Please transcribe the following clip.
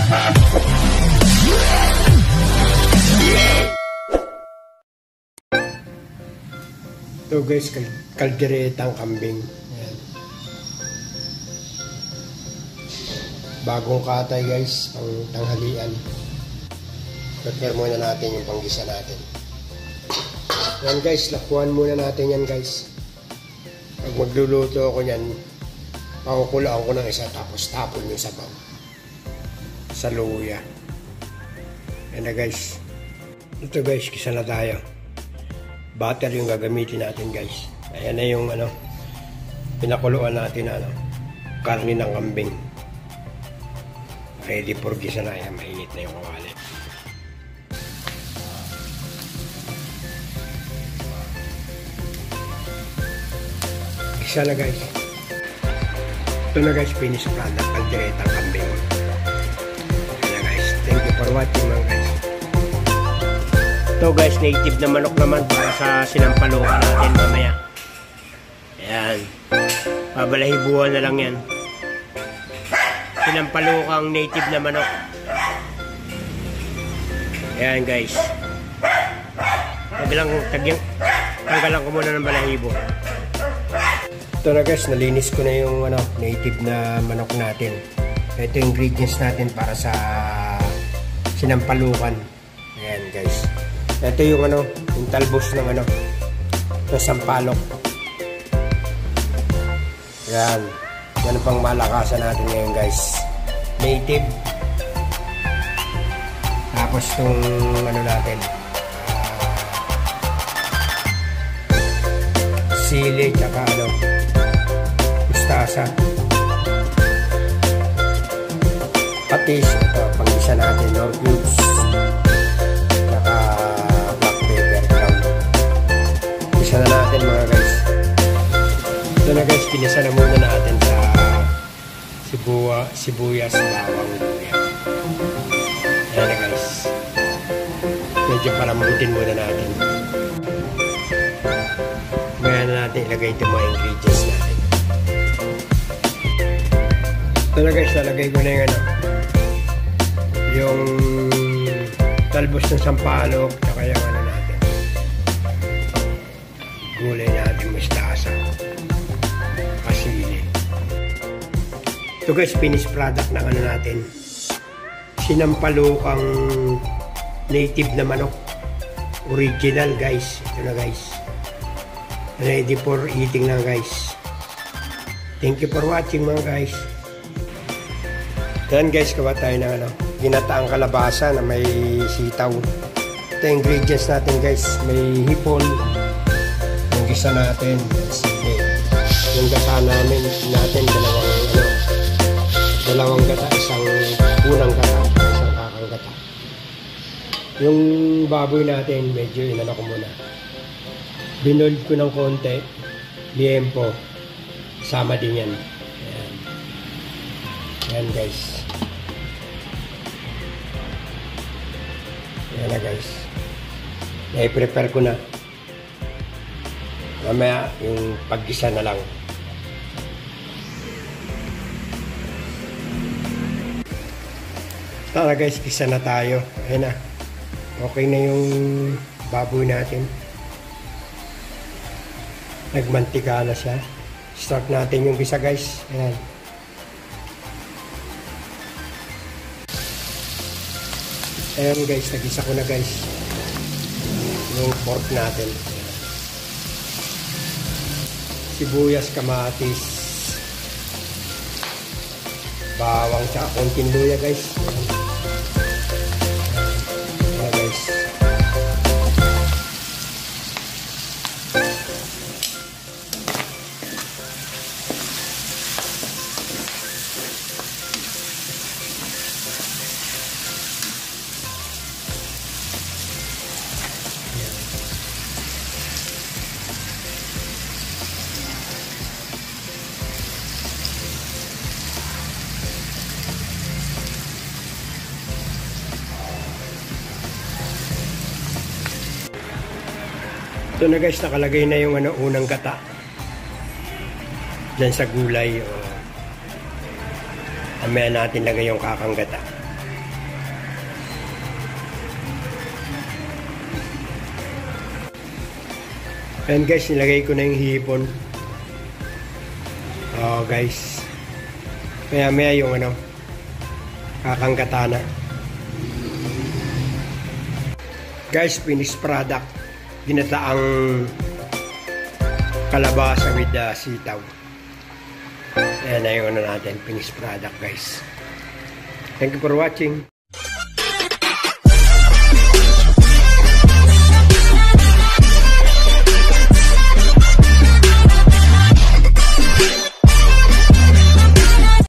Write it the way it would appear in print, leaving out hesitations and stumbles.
Ito guys, kalderetang kambing. Ayan. Bagong katay guys, pang tanghalian. Prepare muna natin yung panggisa natin. Yan guys, lakuan muna natin yan guys. Pag magluluto ako yan, pakukulaan ko ng isa tapos tapon yung sabaw. Sa luya. Yan na guys. Ito guys, kisa na tayo. Butter yung gagamitin natin guys. Ayan na yung pinakuluan natin na karne ng kambing. Ready for gisa na. Ayan, mainit na yung kawali. Gisa na guys. Ito na guys, finish product. Kalderetang kambing. Ayan na guys. Thank you for watching mga guys. Ito guys, native na manok naman para sa sinampalukan natin mamaya. Ayan. Pabalahibuhan na lang yan. Sinampalukang native na manok. Ayan guys. Tanggalan ko muna ng balahibo. Ito na guys, nalinis ko na yung native na manok natin. Ito yung ingredients natin para sa sinampalukan. Ayan guys. Ito yung yung talbos ng ng sampalok. Yan. Yan ang pang malakasan natin ngayon guys. Native. Tapos itong natin. Sili, tsaka mustasa. Patis. Ito, pang-isa natin. Nor cubes. Isa na natin mga guys. Ito na guys, kinisa na muna natin sa sibuyas, bawang, luya. Ayan na guys. Medyo palambutin muna natin. Maya na natin ilagay itong mga ingredients natin. Ito na guys, lalagay ko na yung talbos ng sampalok, tsaka yung natin. Gulay natin, mustasa, pasili. Ito guys, finished product ng natin. Sinampalukang native na manok. Original guys. Ito na guys. Ready for eating na guys. Thank you for watching mga guys. Yan guys, gawa tayo ng ginataang kalabasa na may sitaw. Ito yung ingredients natin guys. May hipon. Gisa natin, sige. Yung gata natin dalawang gata, isang unang gata, isang kakang gata. Yung baboy natin, medyo ko muna. Binold ko ng konti, liempo, sama din yan. Ayan. Ayan guys. Ayan na guys. I-prepare ko na. Mamaya yung paggisa na lang. Tara guys, gisa na tayo. Ayan na. Okay na yung baboy natin. Nagmantika na siya. Start natin yung gisa guys. Ayan. Ayan guys, nagisa ko na guys. Yung pork natin. Sibuyas, kamatis, bawang, tsaka konting luya guys. Ayan guys. Ito na guys, nakalagay na yung unang gata dyan sa gulay. Mamaya natin lagay yung kakang gata. Ayan guys, nilagay ko na yung hipon. Oh guys. Maya yung kakanggata na. Guys, finished product. Ginataang kalabasa with sitaw. Ayan na yung natin, finished product guys. Thank you for watching.